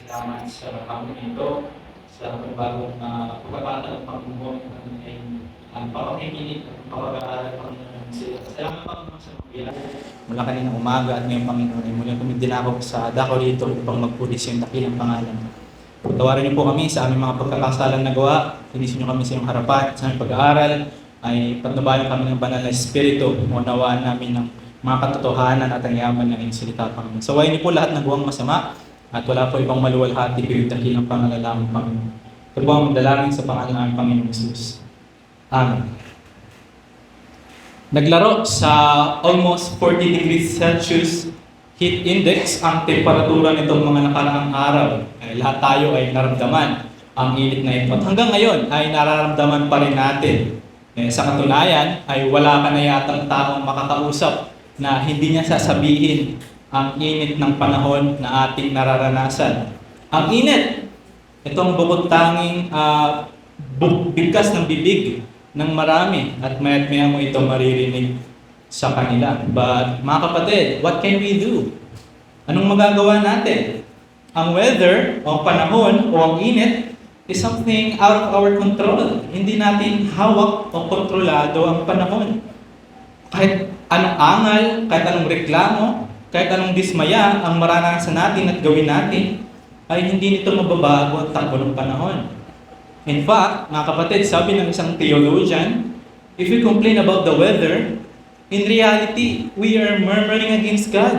salamat sa hapon ito, sa panibagong pagkakataon ng Panginoon ay ang pakikinig at pag-aaral ng Panginoon sila. Salamat Panginoon sa mga biyaya. Mula kaninang umaga at ngayong Panginoon ay muling tumigil ako sa dako rito upang magpulis yung dakilang pangalan. Pagtawarin niyo po kami sa aming mga pagkakasalang nagawa. Tinisin niyo kami sa iyong harapan, sa aming pag-aaral ay patnubayan kami ng banal na Espiritu, unawaan namin ng mga katotohanan at ang yaman ng iyong salita, Panginoon. Sawayin niyo po lahat ng buwang masama at wala po ibang maluwalhati kundi dakilang pangalan ng Panginoon. Ito po ang dalangin sa pangalan ng Panginoong Jesus. Amen. Naglaro sa almost 40 degrees Celsius heat index ang temperatura nitong mga nakaraang araw. Lahat tayo ay naramdaman ang init na ito. At hanggang ngayon ay nararamdaman pa rin natin. Sa katunayan ay wala ka na yatang taong makakausap na hindi niya sasabihin ang init ng panahon na ating nararanasan. Ang init, itong bukod tanging bigkas ng bibig ng marami at maya't maya mo ito maririnig sa kanila. But mga kapatid, what can we do? Anong magagawa natin? Ang weather, o ang panahon, o ang init is something out of our control. Hindi natin hawak o kontrolado ang panahon. Kahit anong angal, kahit anong reklamo, kahit anong dismaya ang maranasan natin at gawin natin, ay hindi nito mababago ang takbo ng panahon. In fact, mga kapatid, sabi ng isang theologian, if we complain about the weather, in reality, we are murmuring against God.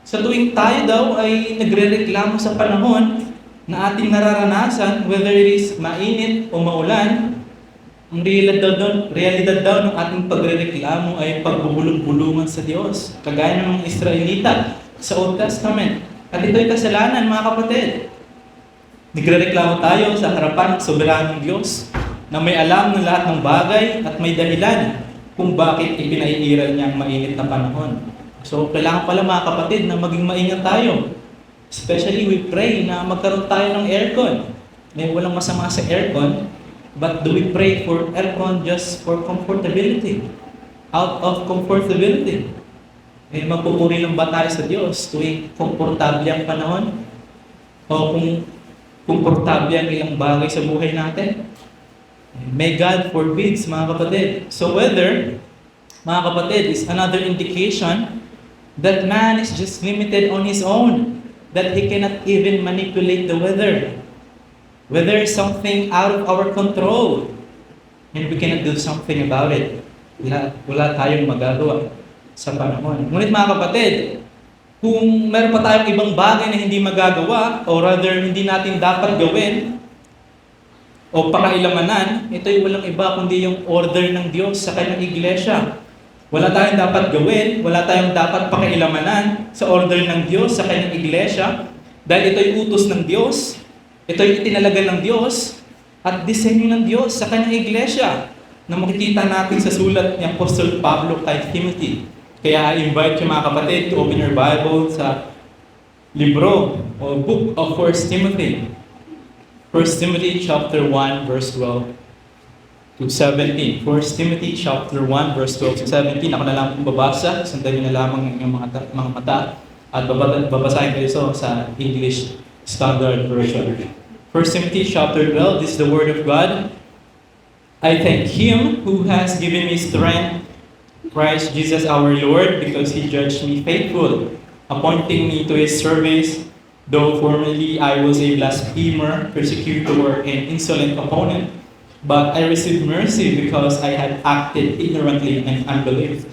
Sa tuwing tayo daw ay nagre-reklamo sa panahon na ating nararanasan, whether it is mainit o maulan, ang realidad daw ng ating pagre-reklamo ay pagbubulong-bulungan sa Diyos, kagaya ng mga Israelita sa Old Testament. At ito'y kasalanan, mga kapatid. Nagre-reklamo tayo sa harapan ng soberanong Diyos na may alam ng lahat ng bagay at may dahilan kung bakit ipinaiiral niya ang mainit na panahon. So, kailangan pala mga kapatid na maging maingat tayo. Especially we pray na magkaroon tayo ng aircon. May walang masama sa aircon, but do we pray for aircon just for comfortability? Out of comfortability. Magpupuri lang ba tayo sa Diyos tuwing komportable ang panahon? O kung komportable ang ilang bagay sa buhay natin? May God forbids, mga kapatid. So weather, mga kapatid, is another indication that man is just limited on his own, that he cannot even manipulate the weather. Weather is something out of our control, and we cannot do something about it. Wala tayong magagawa sa panahon. Ngunit mga kapatid, kung meron pa tayong ibang bagay na hindi magagawa, or rather hindi natin dapat gawin, o pakailamanan, ito'y walang iba kundi yung order ng Diyos sa kanyang iglesia. Wala tayong dapat gawin, wala tayong dapat pakialamanan sa order ng Diyos sa kanyang iglesia, dahil ito'y utos ng Diyos, ito'y itinalaga ng Diyos, at disenyo ng Diyos sa kanyang iglesia, na makikita natin sa sulat ni Apostol Pablo kay Timothy. Kaya I invite you mga kapatid to open your Bible sa libro o book of 1 Timothy. 1 Timothy chapter 1 verse 12 to 17. 1 Timothy chapter 1 verse 12 to 17. Ako na lang pong babasa. Sundan niyo na lamang ang mga mata. At babasahin ko ito sa English Standard Version. 1 Timothy chapter 12. This is the word of God. I thank Him who has given me strength, Christ Jesus our Lord, because He judged me faithful, appointing me to His service. Though formerly I was a blasphemer, persecutor, and insolent opponent, but I received mercy because I had acted ignorantly and unbelief.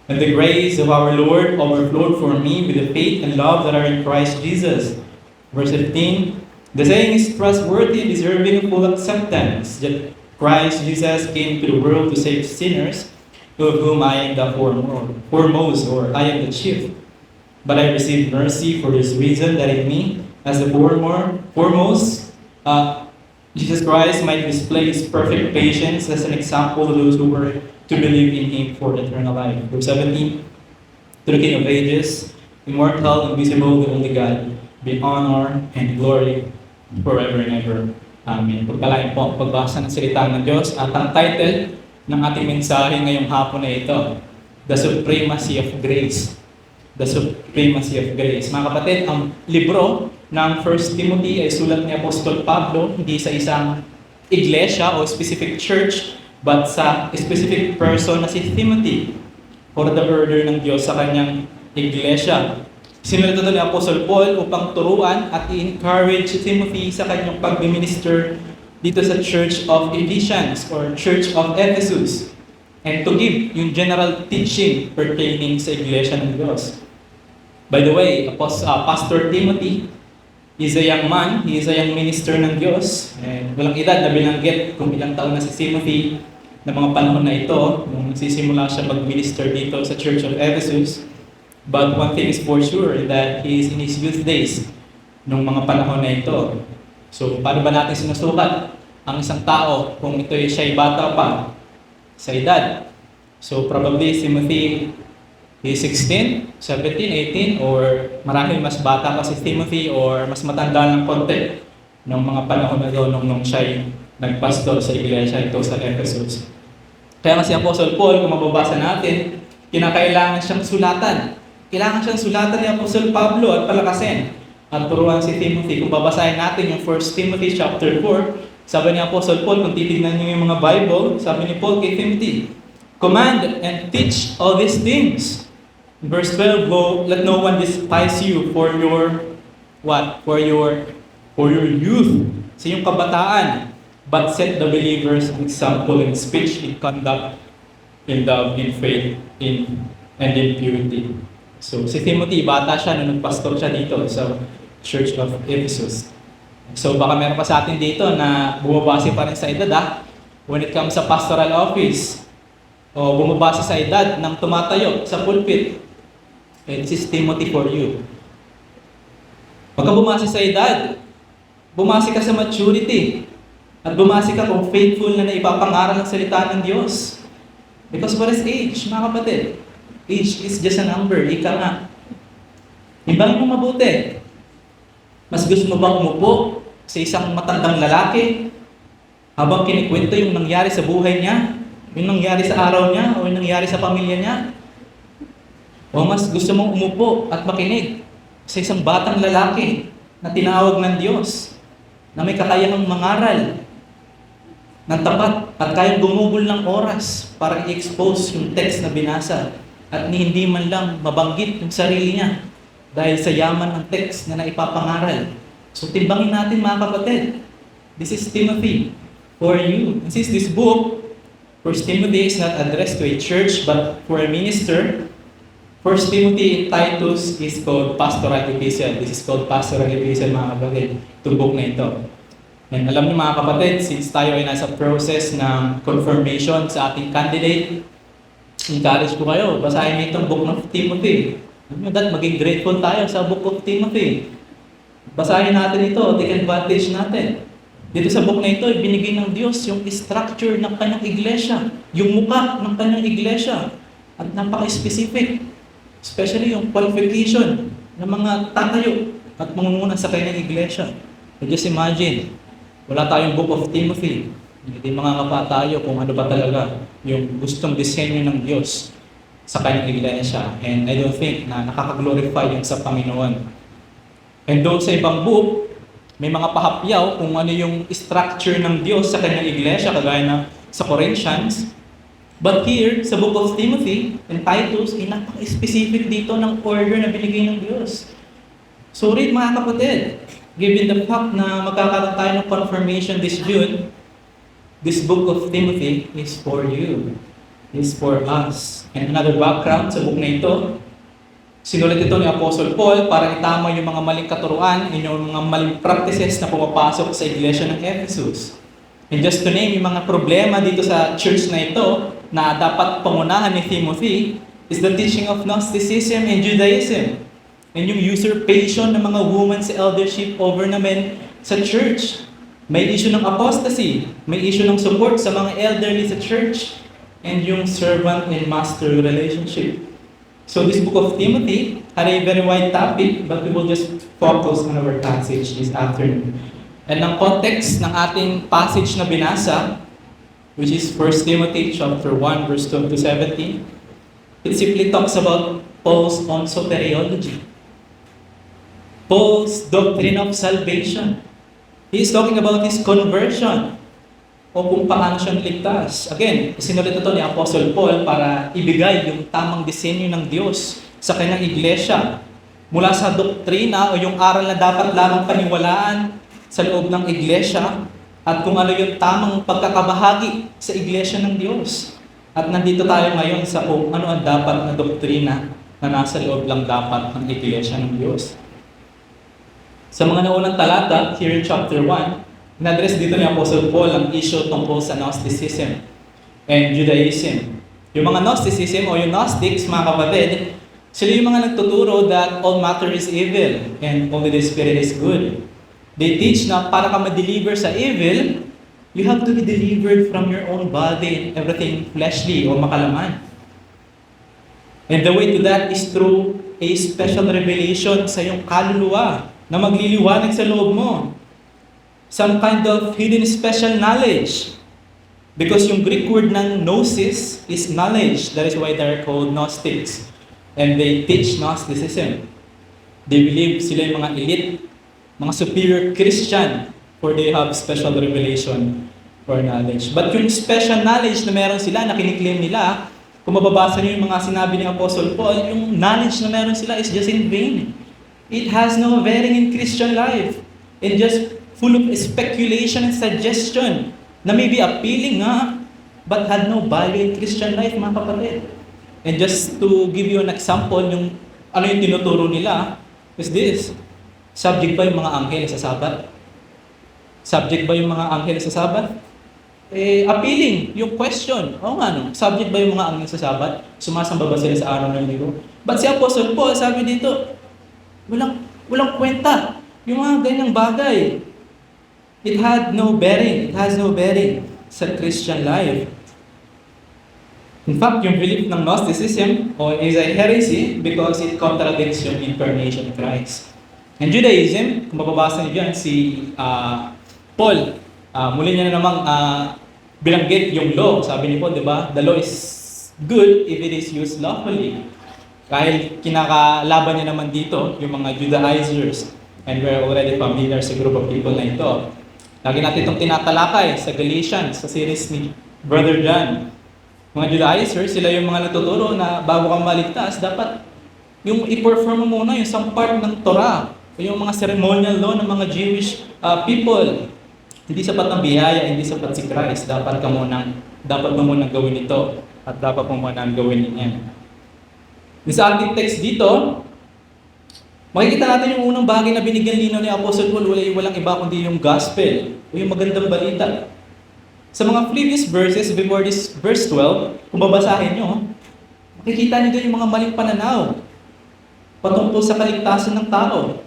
And the grace of our Lord overflowed for me with the faith and love that are in Christ Jesus. Verse 15, the saying is trustworthy, deserving of full acceptance, that Christ Jesus came to the world to save sinners, of whom I am the foremost, or I am the chief. But I received mercy for this reason, that in me, as the foremost, Jesus Christ might display His perfect patience as an example to those who were to believe in Him for eternal life. Verse 17, to the King of ages, immortal, invisible, the only God, be honor and glory forever and ever. Amen. Pagpalain po ang pagbasa ng salita ng Diyos at ang title ng ating mensahe ngayong hapon na ito, The Supremacy of Grace. The Supremacy of Grace. Mga kapatid, ang libro ng 1 Timothy ay sulat ni Apostol Pablo, hindi sa isang iglesia o specific church, but sa specific person na si Timothy for the order ng Diyos sa kanyang iglesia. Sinulat ito ni Apostol Paul upang turuan at i-encourage si Timothy sa kanyang pag-minister dito sa Church of Ephesians or Church of Ephesus, and to give yung general teaching pertaining sa iglesia ng Diyos. By the way, Pastor Timothy is a young man, he is a young minister ng Diyos. And walang edad na binanggit kung ilang taon na si Timothy na mga panahon na ito, nung nagsisimula siya mag-minister dito sa Church of Ephesus. But one thing is for sure, that he is in his youth days nung mga panahon na ito. So, paano ba natin sinusukat ang isang tao kung siya'y bata pa sa edad? So, probably Timothy, he's 16, 17, 18, or marahil mas bata pa si Timothy or mas matanda ng konti ng mga panahon na doon nung siya'y nagpastor sa iglesia ito sa Ephesus. Kaya nga si Apostle Paul, kung mababasa natin, kinakailangan siyang sulatan. Kailangan siyang sulatan ni Apostle Pablo at palakasin at turuan si Timothy. Kung babasahin natin yung 1 Timothy chapter 4, sabi ni Apostle Paul, kung titignan niyo yung mga Bible, sabi ni Paul kay Timothy, "Command and teach all these things." Verse 12, "Let no one despise you for your," what? For your youth, sa iyong kabataan, but set the believers an example in speech, in conduct, in love, in faith, and in purity. So, si Timothy, bata siya nung nagpastor siya dito sa Church of Ephesus. So, baka meron pa sa atin dito na bumabase pa rin sa edad, when it comes sa pastoral office, o bumabase sa edad ng tumatayo sa pulpit. Okay, this is Timothy for you. Pagka bumase sa edad, bumase ka sa maturity, at bumase ka kung faithful na naipapangaral ng salita ng Diyos. Because what is age, mga kapatid? Age is just a number, ika nga. Ibang mo mabuti. Mas gusto mo bang umupo sa isang matandang lalaki habang kinikwento yung nangyari sa buhay niya, yung nangyari sa araw niya, o yung nangyari sa pamilya niya? O mas gusto mong umupo at makinig sa isang batang lalaki na tinawag ng Diyos, na may kakayahang mangaral ng tapat at kayang gumugol ng oras para i-expose yung text na binasa at hindi man lang mabanggit yung sarili niya dahil sa yaman ng text na naipapangaral. So timbangin natin, mga kapatid. This is Timothy for you. And since this book, 1 Timothy, is not addressed to a church but for a minister, 1 Timothy and Titus is called pastoral epistle. This is called pastoral epistle, mga kapatid, itong book na ito. And alam niyo, mga kapatid, since tayo ay nasa process ng confirmation sa ating candidate, encourage ko kayo, basahin niyo itong book ng Timothy. Alam niyo, maging grateful tayo sa book of Timothy. Basahin natin ito, take advantage natin. Dito sa book na ito, ibinigay ng Diyos yung structure ng kanyang iglesia, yung mukha ng kanyang iglesia, at napaka-specific. Especially yung qualification ng mga tatayo at mangunguna sa kanyang iglesia. So just imagine, wala tayong book of Timothy. Hindi mangangapa tayo kung ano ba talaga yung gustong disenyo ng Diyos sa kanyang iglesia. And I don't think na nakaka-glorify yun sa Panginoon. And doon sa ibang book, may mga pahapyaw kung ano yung structure ng Diyos sa kanyang iglesia, kagaya na sa Corinthians. But here, sa book of Timothy and Titus, ay napaka-specific dito ng order na binigay ng Diyos. So read, mga kapatid, given the fact na magkakaroon tayo ng confirmation this June, this book of Timothy is for you. Is for us. And another background sa book na ito, sinulat ito ni Apostle Paul para itama yung mga maling katuruan, yung mga maling practices na pumapasok sa iglesia ng Ephesus. And just to name yung mga problema dito sa church na ito, na dapat pangunahan ni Timothy, is the teaching of Gnosticism and Judaism. And yung usurpation ng mga women sa eldership over na men sa church. May issue ng apostasy, may issue ng support sa mga elderly sa church, and yung servant and master relationship. So this book of Timothy had a very wide topic, but we will just focus on our passage this afternoon. And ang context ng ating passage na binasa, which is 1 Timothy chapter 1, verse 12 to 17, it simply talks about Paul's own soteriology. Paul's doctrine of salvation. He is talking about his conversion o kung paano siya ligtas. Again, sinulat ito ni Apostle Paul para ibigay yung tamang disenyo ng Diyos sa kanyang iglesia. Mula sa doktrina o yung aral na dapat lamang paniwalaan sa loob ng iglesia at kung ano yung tamang pagkakabahagi sa iglesia ng Diyos. At nandito tayo ngayon sa kung ano ang dapat na doktrina na nasa loob lang dapat ng iglesia ng Diyos. Sa mga naunang talata, here in chapter 1, in-address dito ni Apostle Paul ang issue tungkol sa Gnosticism and Judaism. Yung mga Gnosticism o yung Gnostics, mga kapatid, sila yung mga nagtuturo that all matter is evil and only the Spirit is good. They teach na para ka ma-deliver sa evil, you have to be delivered from your own body and everything fleshly o makalaman. And the way to that is through a special revelation sa iyong kaluluwa na magliliwanag sa loob mo. Some kind of hidden special knowledge. Because yung Greek word ng gnosis is knowledge. That is why they are called Gnostics. And they teach Gnosticism. They believe sila yung mga elite, mga superior Christian, for they have special revelation or knowledge. But yung special knowledge na meron sila, na kiniklaim nila, kung mababasa niyo yung mga sinabi ni Apostle Paul, yung knowledge na meron sila is just in vain. It has no bearing in Christian life. And just full of speculation and suggestion na may be appealing nga, but had no value in Christian life, mga kapatid. And just to give you an example, yung ano yung tinuturo nila is this. Subject ba yung mga anghel sa Sabat? Subject ba yung mga anghel sa Sabat? Appealing yung question. Oo nga no, subject ba yung mga anghel sa Sabat? Sumasamba ba sila sa araw ng linggo? But si Apostle Paul sabi dito, walang kwenta. Yung mga ganyang bagay. It had no bearing. It has no bearing sa Christian life. In fact, yung belief ng Gnosticism is a heresy because it contradicts yung incarnation of Christ. And Judaism, kung mababasa niyo dyan, si Paul, muli niya na namang binanggit yung law. Sabi ni Paul, di ba? The law is good if it is used lawfully. Kahit kinakalaban niya naman dito, yung mga Judaizers, and we're already familiar sa group of people na ito. Lagi natin itong tinatalakay sa Galatians, sa series ni Brother John. Mga Judaizers, sila yung mga natuturo na bago kang maligtas, dapat yung i-perform mo muna yung some part ng Torah, o yung mga ceremonial law ng mga Jewish people. Hindi sapat ng biyaya, hindi sapat si Christ. Dapat mo munang gawin ito at dapat mo munang gawin niya. Sa ating text dito, makikita natin yung unang bagay na binigyan linaw ni Apostle Paul, walang iba kundi yung gospel o yung magandang balita. Sa mga previous verses before this verse 12, kung babasahin nyo, makikita nyo doon yung mga maling pananaw patungkol sa kaligtasan ng tao.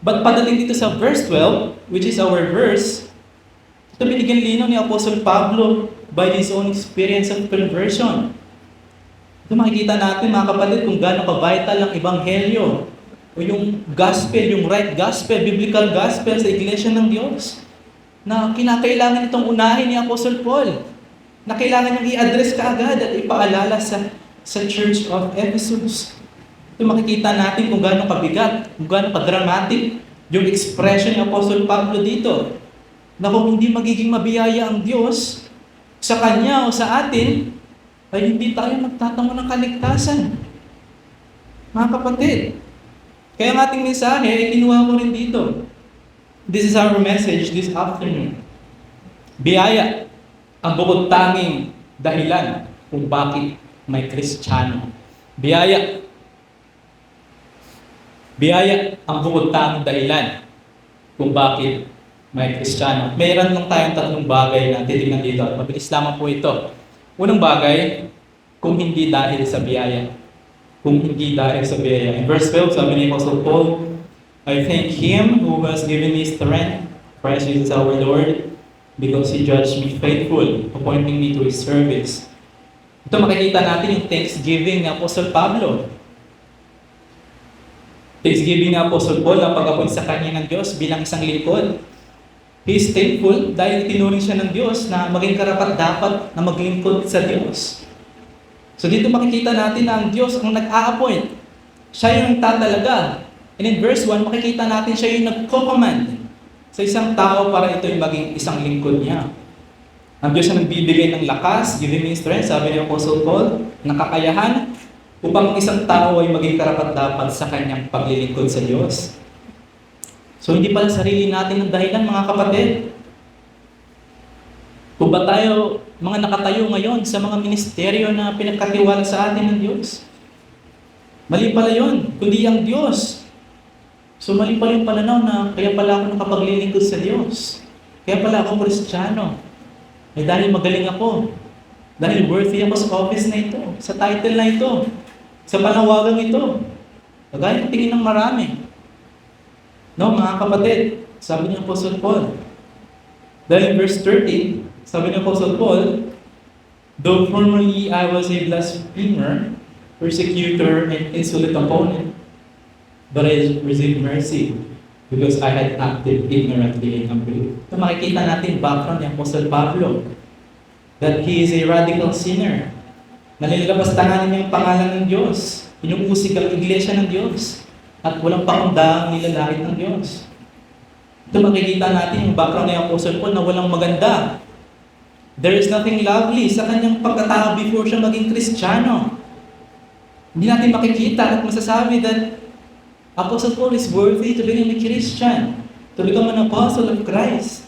But padating dito sa verse 12, which is our verse, ito binigyan linaw ni Apostle Pablo by his own experience of conversion. Ito makikita natin mga kapatid kung gaano ka-vital ang ebanghelyo o yung gospel, yung right gospel, biblical gospel sa iglesia ng Diyos. Na kinakailangan itong unahin ni Apostle Paul. Na kailangan niyang i-address kaagad at ipaalala sa Church of Ephesus. Ito makikita natin kung gaano kabigat, kung gaano ka-dramatic yung expression ni Apostle Pablo dito. Na kung hindi magiging mabiyaya ang Diyos sa Kanya o sa atin, ay hindi tayo magtatamo ng kaligtasan. Mga kapatid, kaya ang ating mensahe ay kinuha ko rin dito. This is our message this afternoon. Biyaya, ang bukod tanging dahilan kung bakit may Kristiyano. Biyaya, ang bukod tanging dahilan kung bakit may Kristiyano. Mayroon lang tayong tatlong bagay na titignan dito at mabilis lamang po ito. Unang bagay, kung hindi dahil sa biyaya. Kung hindi dahil sa biyaya. In verse 12, sabi ni Apostle Paul, I thank Him who has given me strength, Christ Jesus our Lord, because He judged me faithful, appointing me to His service. Ito makikita natin yung thanksgiving ni Apostle Pablo. Thanksgiving ni Apostle Paul ang pag-appoint sa kanya ng Diyos bilang isang lingkod. He is thankful dahil tinuring siya ng Diyos na maging karapat-dapat na maglingkod sa Diyos. So dito makikita natin na ang Diyos ang nag-a-appoint. Siya yung tatalaga And in verse 1, makikita natin siya yung nagko-command sa isang tao para ito yung maging isang lingkod niya. Ang Diyos ang nagbibigay ng lakas, giving me strength, sabi ni Apostle Paul, nakakayahan upang isang tao ay maging karapat-dapat sa kanyang paglilingkod sa Diyos. So hindi pala sarili natin ang dahilan, mga kapatid. Kung ba tayo mga nakatayo ngayon sa mga ministeryo na pinagkatiwala sa atin ng Diyos? Mali pala yun, kundi ang Diyos. So mali pala yung pananaw na kaya pala ako nakapaglilingkod sa Diyos. Kaya pala ako Kristiyano. Eh dahil magaling ako. Dahil worthy ako sa office na ito, sa title na ito, sa panawagang ito. Kagaya ng tingin ng marami. No, mga kapatid, sabi ni Apostle Paul. Dahil in verse 13, sabi ni Apostle Paul, though formerly I was a blasphemer, persecutor, and insolent opponent, but I received mercy because I had acted ignorantly in unbelief. So makikita natin background ni Apostle Pablo that he is a radical sinner. Nalilabas-tanganin niya ang pangalan ng Diyos. Inuusig ang iglesia ng Diyos. At walang pakundaang nilalait ng Diyos. Ito makikita natin yung background ni Apostle Paul na walang maganda. There is nothing lovely sa kanyang pagkatao before siya maging Kristiyano. Hindi natin makikita at masasabi that Apostle Paul is worthy to become a Christian, to become an apostle of Christ.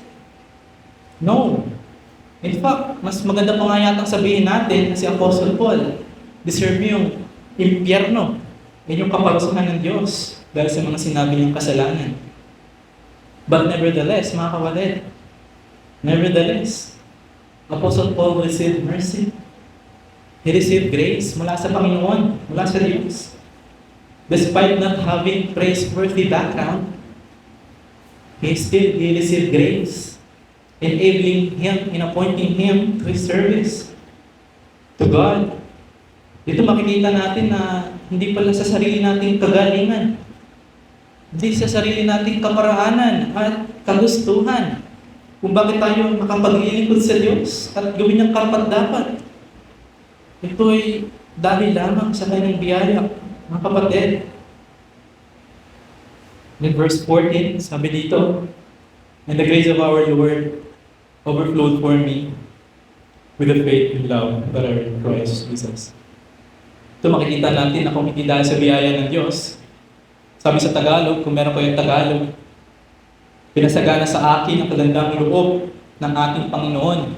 No. In fact, mas maganda pa nga yatang sabihin natin na si Apostle Paul deserve yung impyerno. Yan yung kaparusahan ng Diyos dahil sa mga sinabi niyang kasalanan. But nevertheless, mga kapatid, nevertheless, Apostle Paul received mercy. He received grace mula sa Panginoon, mula sa Diyos. Despite not having praiseworthy background, he received grace, enabling him and appointing him to his service to God. Dito makikita natin na hindi pala sa sarili nating kagalingan, hindi sa sarili nating kaparaanan at kagustuhan kung bakit tayo makapaglilingkod sa Diyos at gawin niyang karapat-dapat. Ito ay dahil lamang sa kanyang biyaya. Mga kapatid, in verse 14, sabi dito, and the grace of our Lord overflowed for me with the faith and love that are in Christ Jesus. Ito makikita natin na kung hindi dahil sa biyaya ng Diyos, sabi sa Tagalog, kung meron ko yung Tagalog, pinasagana sa akin ang kagandang loob ng ating Panginoon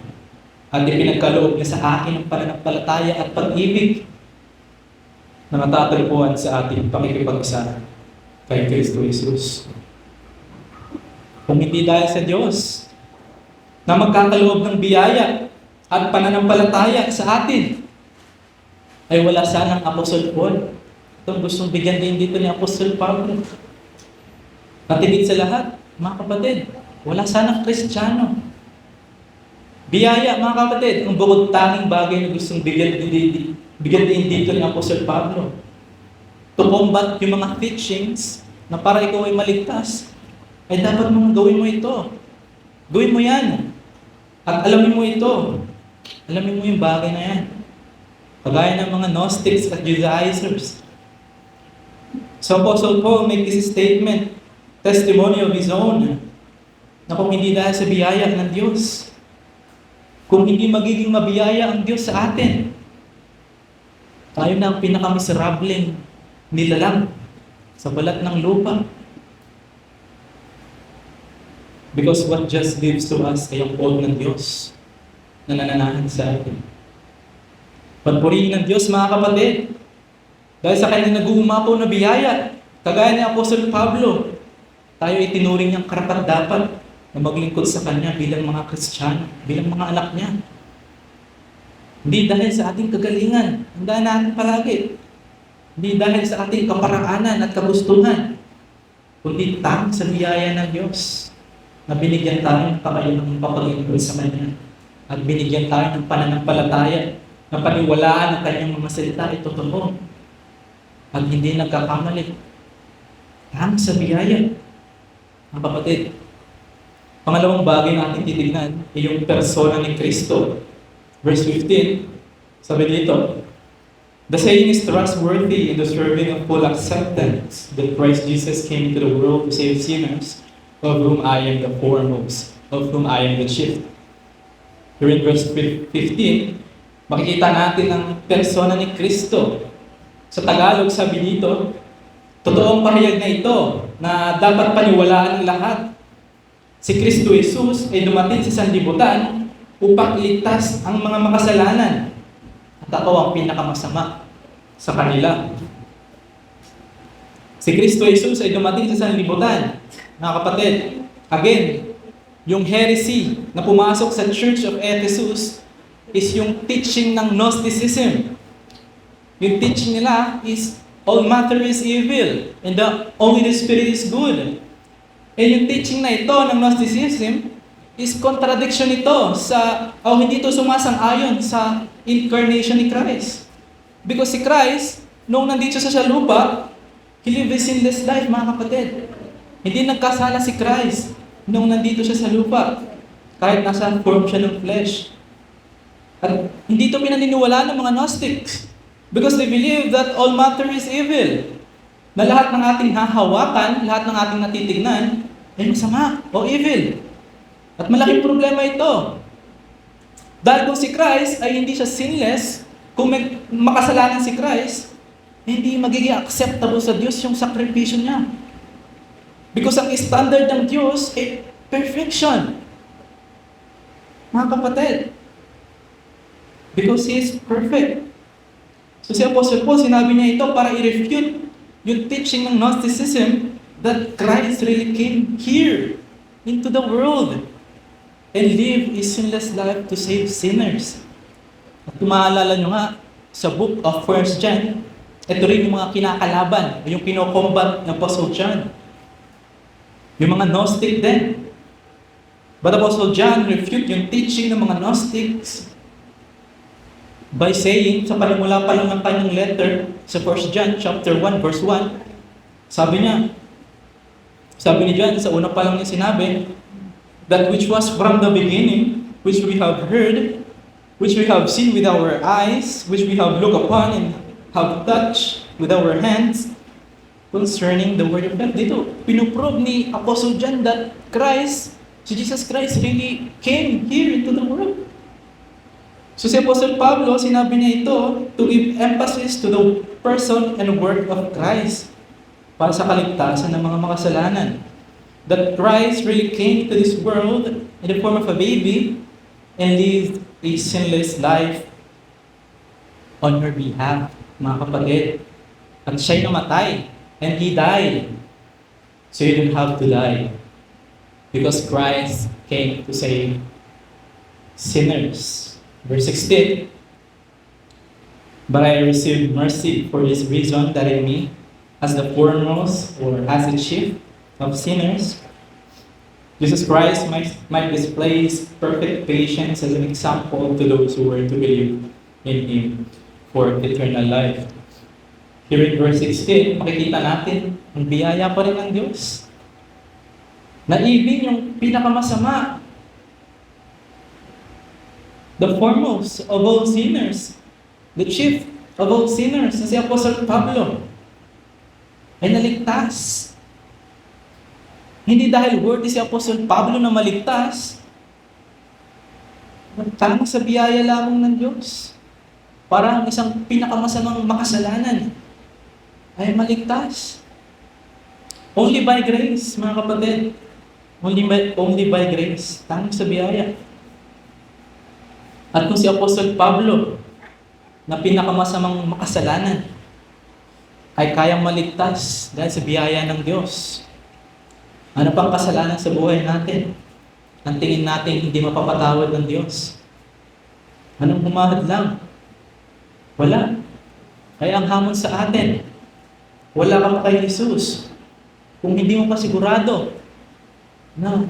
at ipinagkaloob niya sa akin ang pananampalataya at pag-ibig na matatagpuan sa ating pakikipag-isa kay Kristo Jesus. Kung hindi dahil sa Diyos na magkakaloob ng biyaya at pananampalataya sa atin, ay wala sanang Apostle Paul. Itong gustong bigyan din dito ni Apostle Pablo. At higit sa lahat, mga kapatid, wala sanang Kristiyano. Biyaya, mga kapatid, ang bukod tanging bagay na gustong bigyan din dito ni Apostle Pablo. To combat yung mga teachings na para ikaw ay maligtas, ay dapat mong gawin mo ito. Gawin mo yan. At alamin mo ito. Alamin mo yung bagay na yan. Kagaya ng mga Gnostics at Judaizers. So Apostle Paul make this statement, testimony of his own, na kung hindi dahil sa biyaya ng Diyos, kung hindi magiging mabiyaya ang Diyos sa atin, tayo na ang pinakamiserableng nilalang sa balat ng lupa. Because what just gives to us ay ang pood ng Diyos na nananahan sa atin. Pagpurihin ng Diyos, mga kapatid, dahil sa kanyang nag-uumapaw na biyaya, kagaya ni Apostle Pablo, tayo ay tinuring niyang karapat-dapat na maglingkod sa Kanya bilang mga Kristiyano, bilang mga anak niya. Hindi dahil sa ating kagalingan, tandaan natin palagi. Hindi dahil sa ating kaparaanan at kagustuhan, kundi tanging sa biyaya ng Diyos na binigyan tayo ng kakayahang papaglingkod sa Kanya at binigyan tayo ng pananampalataya na paniwalaan ng Kanyang mga salita ay totoo at hindi nagkakamali. Tanging sa biyaya. Mga kapatid, pangalawang bagay na ating titignan ay yung persona ni Kristo. Verse 15, sabi dito, The saying is trustworthy and deserving of full acceptance that Christ Jesus came into the world to save sinners, of whom I am the foremost, of whom I am the chief. Here in verse 15, makikita natin ang persona ni Kristo. Sa Tagalog, sabi dito, totoong pahayag na ito na dapat paniwalaan ng lahat. Si Kristo Jesus ay dumating sa sanlibutan upang iligtas ang mga makasalanan. At ako ang pinakamasama sa kanila. Si Kristo Jesus ay dumating sa sanlibutan. Mga kapatid, again, yung heresy na pumasok sa Church of Ephesus is yung teaching ng Gnosticism. Yung teaching nila is all matter is evil and only the Spirit is good. And yung teaching na ito ng Gnosticism is contradiction ito hindi ito sumasang-ayon sa incarnation ni Christ. Because si Christ, nung nandito siya sa lupa, He lived a sinless life, mga kapatid. Hindi nagkasala si Christ nung nandito siya sa lupa, kahit nasa form siya ng flesh. At hindi ito pinaniniwala ng mga Gnostics because they believe that all matter is evil. Na lahat ng ating hahawakan, lahat ng ating natitignan, ay masama o evil. At malaking problema ito. Dahil kung si Christ ay hindi siya sinless, kung may makasalanan si Christ, hindi magiging acceptable sa Diyos yung sakripisyo niya. Because ang standard ng Diyos ay perfection. Mga kapatid, because He is perfect. So si Apostle Paul, sinabi niya ito para i-refute yung teaching ng Gnosticism that Christ really came here into the world and lived a sinless life to save sinners. At kung maalala nyo nga, sa book of 1 John, ito rin yung mga kinakalaban, yung kinokombat ng Apostle John. Yung mga Gnostic din. But Apostle John refute yung teaching ng mga Gnostics by saying, sa panimula pa lang ng kanyang letter, sa 1 John chapter 1 verse 1, sabi ni John, sa una pa lang niya sinabi, that which was from the beginning, which we have heard, which we have seen with our eyes, which we have looked upon and have touched with our hands, concerning the Word of God. Dito, pinuprove ni Apostle John that si Jesus Christ really came here into the world. So si Apostle Pablo, sinabi niya ito to give emphasis to the person and work of Christ para sa kaligtasan ng mga makasalanan. That Christ really came to this world in the form of a baby and lived a sinless life on your behalf, mga kapatid. At siya'y namatay and He died. So you don't have to die. Because Christ came to save sinners. Verse 16, but I received mercy for this reason, that in me, as the foremost or as the chief of sinners, Jesus Christ might display His perfect patience as an example to those who were to believe in Him for eternal life. Here in verse 16, makikita natin ang biyaya pa rin ng Diyos. Na even yung pinakamasama, the foremost of all sinners, the chief of all sinners, na si Apostle Pablo, ay naligtas. Hindi dahil worthy si Apostle Pablo na maligtas, tanging sa biyaya lamang ng Diyos. Para ang isang pinakamasamang makasalanan ay maligtas. Only by grace, mga kapatid. Only by grace. Tanging sa biyaya. At kung si Apostle Pablo, na pinakamasamang makasalanan, ay kayang maligtas dahil sa biyaya ng Diyos, ano pang kasalanan sa buhay natin? Ang tingin natin hindi mapapatawad ng Diyos. Anong humahad lang? Wala. Kaya ang hamon sa atin, wala ka pa kay Jesus. Kung hindi mo pa sigurado na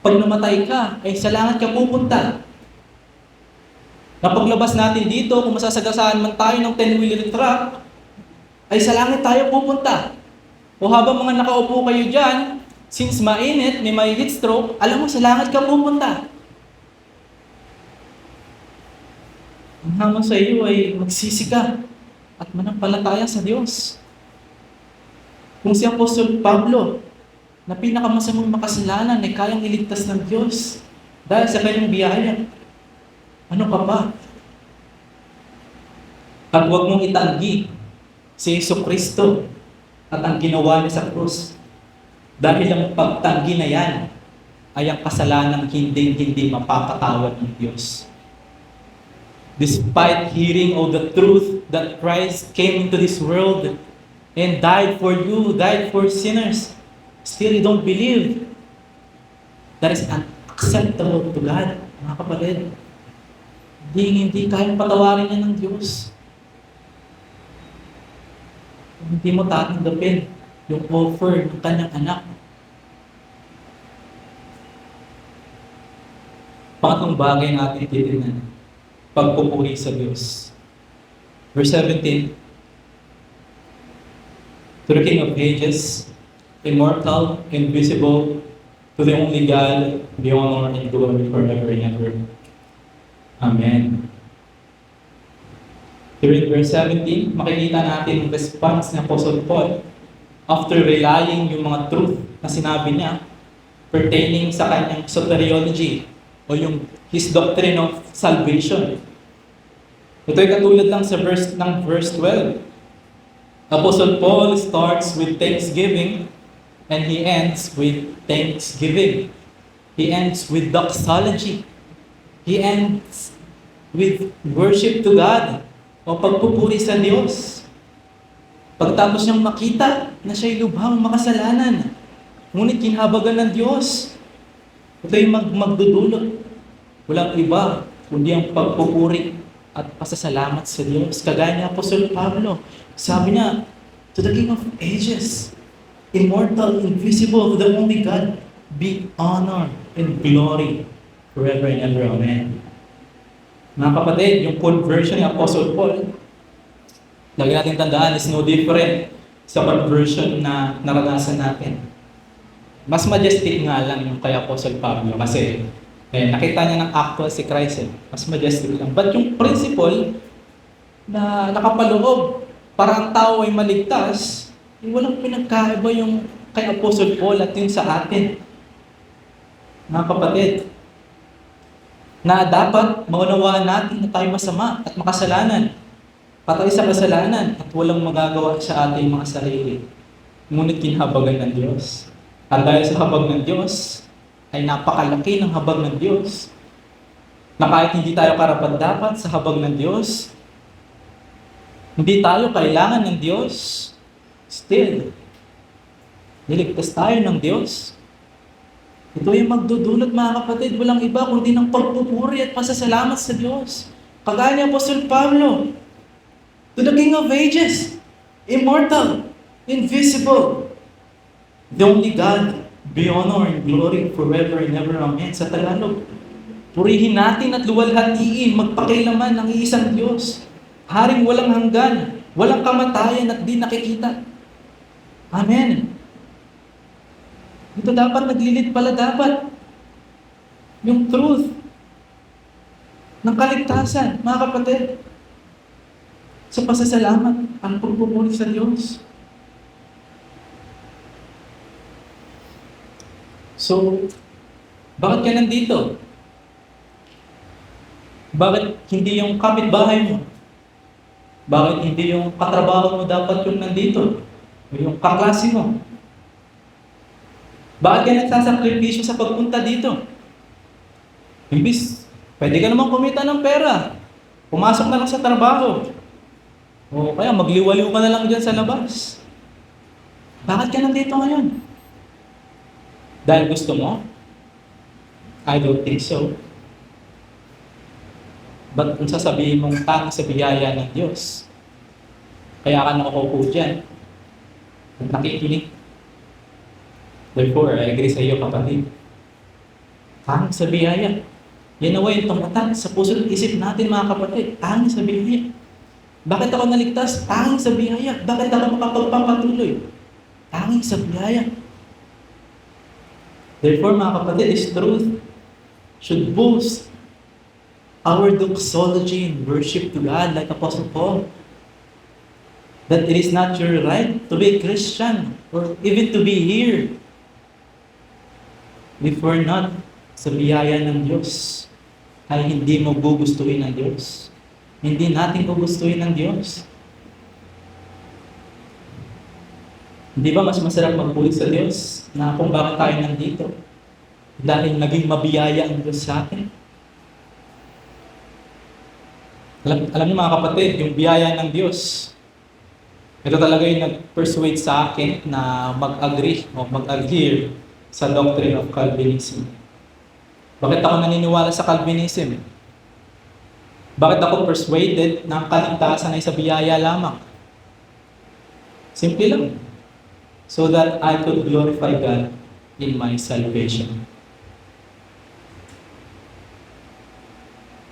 pag namatay ka, ay sa langit ka pupunta. Napaglabas natin dito, kung masasagasaan man tayo ng 10-wheeler truck, ay sa langit tayo pupunta. O habang mga nakaupo kayo dyan, since mainit, may heat stroke, alam mo, sa langit ka pupunta. Ang hamon sa iyo ay magsisi ka. at manampalataya sa Diyos. Kung si Apostol Pablo, na pinakamasamang makasalanan ay kayang iligtas ng Diyos dahil sa kanyang biyaya, ano ka pa? At huwag mong itanggi si Jesucristo at ang ginawa niya sa krus. Dahil ang pagtanggi na yan ay ang kasalanang hindi mapapatawad ng Diyos. Despite hearing all the truth that Christ came into this world and died for you, died for sinners, still you don't believe. That is unacceptable to God, mga kapatid. Hindi kayang patawarin niya ng Diyos. Hindi mo tatanggapin yung offer ng kanyang anak. Pangatlong bagay natin titignan, pagpupuri sa Diyos. Verse 17, to the King of ages, immortal, invisible, to the only God, be honor and glory forever and ever. Amen. Here in verse 17, makikita natin ang response ni Apostle Paul after relying yung mga truth na sinabi niya pertaining sa kanyang soteriology o yung his doctrine of salvation. Ito ay katulad lang sa verse 12. Apostle Paul starts with thanksgiving and he ends with thanksgiving. He ends with doxology. He ends with worship to God o pagpupuri sa Diyos. Pagtapos niyang makita na siya'y lubhang makasalanan, ngunit kinhabagan ng Diyos, ito'y magdudulot. Walang iba kundi ang pagpupuri at pasasalamat sa Diyos. Kagaya ni Apostol Pablo, sabi niya, to the King of ages, immortal, invisible, to the only God, be honor and glory forever and ever. Amen. Mga kapatid, yung conversion ni Apostle Paul, lagi natin tandaan, is no different sa conversion na naranasan natin. Mas majestic nga lang yung kay Apostle Pablo kasi nakita niya ng actual si Christ. Mas majestic lang. But yung principle na nakapaloob para ang tao ay maligtas, walang pinagkaiba yung kay Apostle Paul at yung sa atin. Mga kapatid, na dapat maunawaan natin na tayo masama at makasalanan. Patay sa kasalanan at walang magagawa sa ating mga sarili. Ngunit kinhabagan ng Diyos. At dahil sa habag ng Diyos, ay napakalaki ng habag ng Diyos. Na kahit hindi tayo karapat-dapat sa habag ng Diyos, hindi tayo kailangan ng Diyos, still, niligtas tayo ng Diyos. Ito yung magdudulot, mga kapatid, walang iba kundi ng pagpupuri at pasasalamat sa Diyos. Kagaya ni Apostol Pablo, to the King of ages, immortal, invisible, the only God, be honor and glory forever and ever. Amen. Sa Tagalog, purihin natin at luwalhatiin, magpakailaman ang iisang Diyos. Haring walang hanggan, walang kamatayan at di nakikita. Amen. Ito dapat naglilid pala dapat yung truth ng kaligtasan, mga kapatid, sa pasasalamat, ang pagpupuri sa Diyos. So, bakit ka nandito? Bakit hindi yung kapitbahay mo? Bakit hindi yung katrabaho mo dapat yung nandito? O yung kaklase mo? Bakit ka nagsasakripisyo sa pagpunta dito? Imbis, pwede ka naman kumita ng pera. Pumasok na lang sa trabaho. O kaya magliwaliw ka na lang dyan sa labas. Bakit ka nandito ngayon? Dahil gusto mo? I don't think so. But kung sasabihin mong tang sa biyaya ng Diyos, kaya ka nakaupo dyan, nakikinig. Therefore, I agree sa iyo, kapatid. Tanging sa biyaya. Yan nawa yung tumatang sa puso at isip natin, mga kapatid. Tanging sa biyaya. Bakit ako naligtas? Tanging sa biyaya. Bakit ako makapagpapatuloy? Tanging sa biyaya. Therefore, mga kapatid, this truth should boost our doxology and worship to God like Apostle Paul. that it is not your right to be a Christian or even to be here if we're not sa biyaya ng Diyos, ay hindi mo gugustuhin ng Diyos. Hindi natin gugustuhin ng Diyos. Di ba mas masarap magpuri sa Diyos na kung bakit tayo nandito? Dahil naging mabiyaya ang Diyos sa atin. Alam niyo mga kapatid, yung biyaya ng Diyos, ito talaga yung nag-persuade sa akin na mag-agree o mag-adhere sa doctrine of Calvinism. Bakit ako naniniwala sa Calvinism? Bakit ako persuaded na ang kaligtasan ay sa biyaya lamang? Simple lang. So that I could glorify God in my salvation.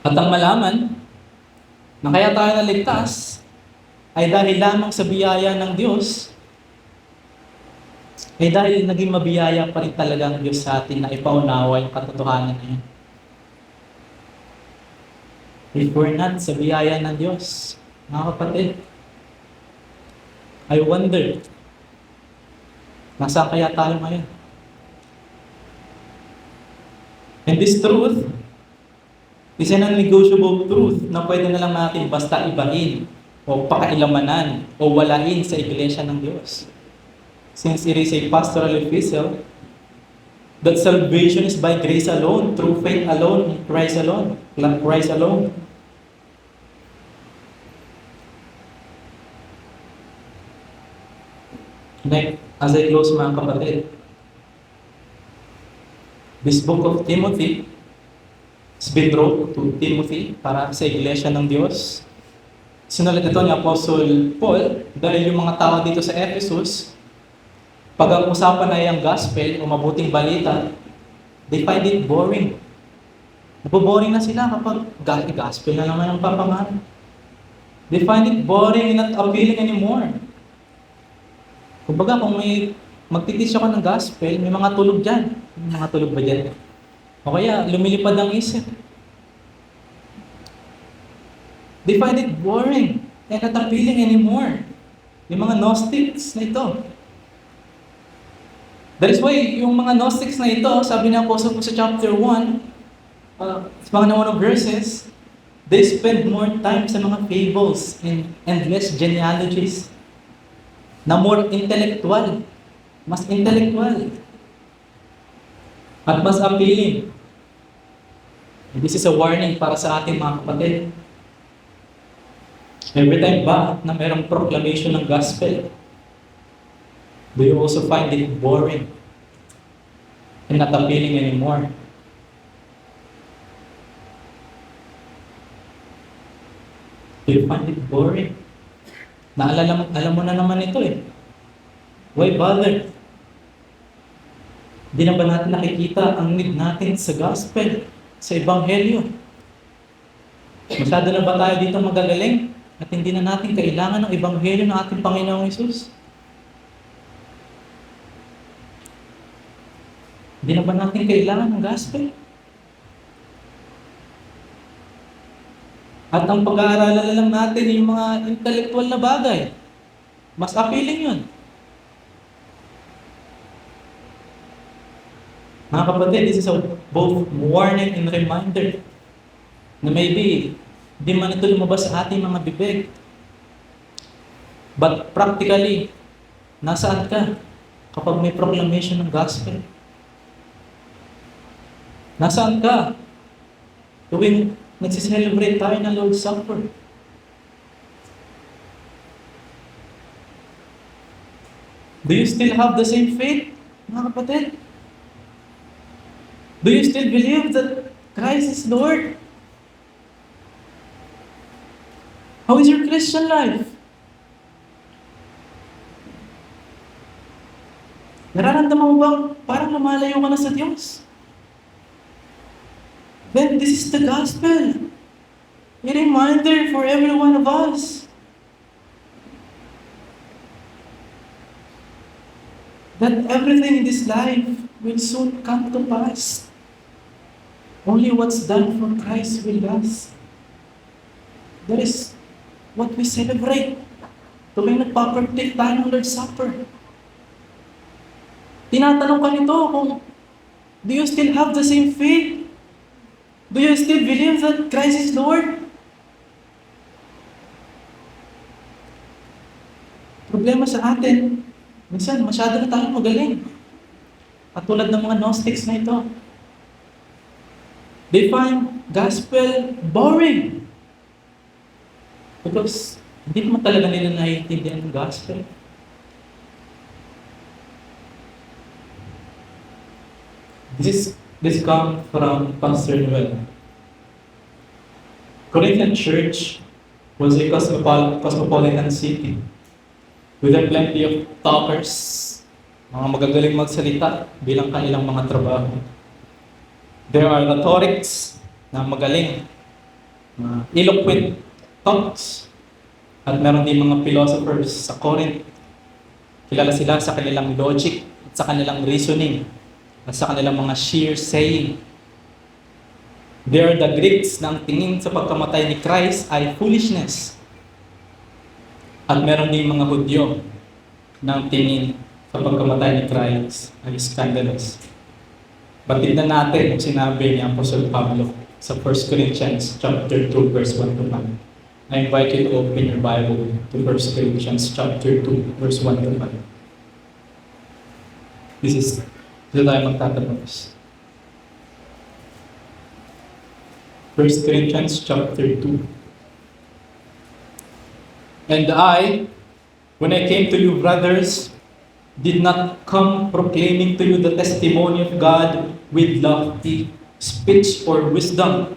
At ang malaman na kaya tayo naligtas ay dahil lamang sa biyaya ng Diyos, ay dahil naging mabiyaya pa rin talaga ang Diyos sa atin na ipaunawa yung katotohanan na yun. If we're not sa biyaya ng Diyos, mga kapatid, I wonder, nasaan kaya tayo ngayon? And this truth is an unnegotiable truth na pwede na lang natin basta ibahin o pakailamanan o walain sa iglesia ng Diyos. Since it is a pastoral epistle, that salvation is by grace alone, through faith alone, in Christ alone, Christ alone. Like, as I close mga kapatid, this book of Timothy has been wrote to Timothy para sa iglesia ng Diyos. Sinulat ito ni Apostle Paul dahil yung mga tao dito sa Ephesus, pag ang usapan ay ang gospel o mabuting balita, they find it boring. Naboboring na sila kapag gospel na naman ang papangalan. They find it boring and not appealing anymore. Kumbaga kung may magtiteach ako ng gospel, may mga tulog dyan. May mga tulog ba dyan? O kaya lumilipad ang isip. They find it boring and not appealing anymore. Yung mga Gnostics na ito. That is why yung mga Gnostics na ito, sabi ng Apostle sa chapter 1, sa mga naunang verses, they spend more time sa mga fables and endless genealogies na more intellectual, mas intellectual, at mas appealing. This is a warning para sa ating mga kapatid. Every time ba na mayroong proclamation ng gospel, do you also find it boring and not appealing anymore? Do you find it boring? Alam mo na naman ito eh. Why bother? Hindi na ba natin nakikita ang need natin sa gospel, sa ebanghelyo? Masyado na ba tayo dito magagaling at hindi na natin kailangan ng ebanghelyo ng ating Panginoong Hesus? Hindi na ba natin kailangan ng gospel? At ang pag-aaralan lang natin yung mga intellectual na bagay. Mas appealing yun. Mga kapatid, this is both warning and reminder na maybe di man ito lumabas sa ating mga bibig. But practically, nasaan ka kapag may proclamation ng gospel? Nasaan ka tuwing nagsiselebrate tayo ng Lord's Supper? Do you still have the same faith, mga kapatid? Do you still believe that Christ is Lord? How is your Christian life? Nararamdaman mo bang parang lumalayo ka na sa Diyos? Then this is the gospel. A reminder for every one of us that everything in this life will soon come to pass. Only what's done for Christ will last. That is what we celebrate. tuwing nagpapartake tayo ng Lord's Supper. Tinatanong ka nito kung, do you still have the same faith? Do you still believe that Christ is Lord? Problema sa atin, minsan masyado na tayong magaling. At tulad ng mga Gnostics na ito, they find gospel boring. Because hindi naman talaga nila naiintindihan ng gospel. This comes from Pastor Noel. Corinthian Church was a cosmopolitan city with a plenty of talkers, mga magagaling magsalita bilang kanilang mga trabaho. There are rhetorics na magaling, eloquent talks, at meron din mga philosophers sa Corinth. Kilala sila sa kanilang logic at sa kanilang reasoning at sa kanilang mga sheer saying. They are the Greeks na ang tingin sa pagkamatay ni Christ ay foolishness. At meron din mga Hudyo na ang tingin sa pagkamatay ni Christ ay scandalous. Batid na natin ang sinabi ni Apostle Pablo sa 1 Corinthians chapter 2 verse 1 to 5. I invite you to open your Bible to 1 Corinthians chapter 2 verse 1 to 5. Dito tayo magtatapos. 1 Corinthians chapter 2. And I, when I came to you, brothers, did not come proclaiming to you the testimony of God with lofty speech or wisdom.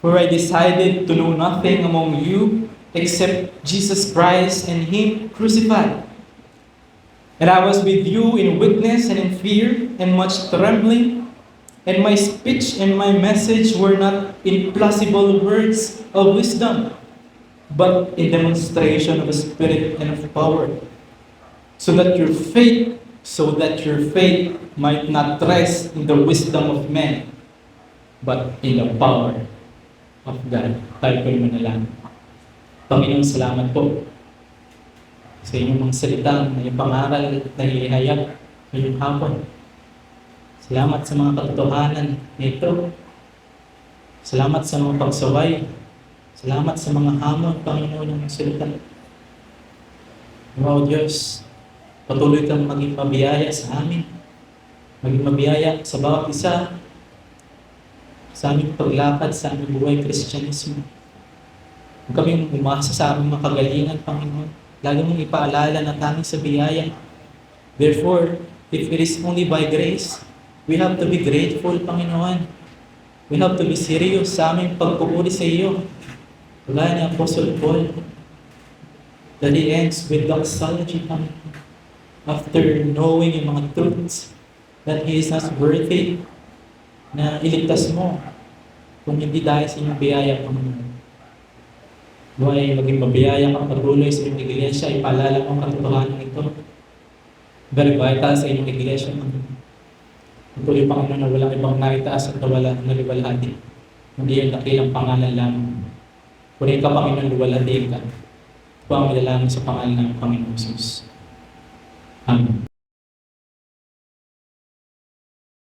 For I decided to know nothing among you except Jesus Christ and Him crucified. And I was with you in weakness and in fear and much trembling, and my speech and my message were not in plausible words of wisdom, but in demonstration of the Spirit and of power, so that your faith might not rest in the wisdom of men, but in the power of God. Tayo po'y manalangin. Panginoon, salamat po sa inyong mga salitang na ipangaral na ihayag ngayong hapon. Salamat sa mga katotohanan nito. Salamat sa mga pagsaway. Salamat sa mga hamon, Panginoon, ng salita. O Diyos, patuloy kang maging mabiyaya sa amin. Maging mabiyaya sa bawat isa, sa aming paglakad, sa aming buhay Kristyanismo. Huwag kaming umasa sa aming mga kagalingan, Panginoon. Lagi mong ipaalala na tanging sa biyaya. Therefore, if it is only by grace, we have to be grateful, Panginoon. We have to be serious sa aming pagpupuri sa iyo. Wala ni Apostle Paul, that he ends with doxology, Panginoon. After knowing yung mga truths, that he is not worthy na iligtas mo kung hindi dahil sa inyong biyaya, Panginoon. Buhay, maging mabiyaya kang patuloy sa inyong iglesia, ipaalala mo ang katotohanan ito. Very vital sa inyong iglesia, Panginoon. Patuloy, Panginoon, na walang ibang naitaas at naliwalhati. Hindi yung dakilang pangalan lamang. Kunin ka, Panginoon, luwalhati ka. Ito ang nilalangin sa pangalan ng Panginoon Jesus. Amen.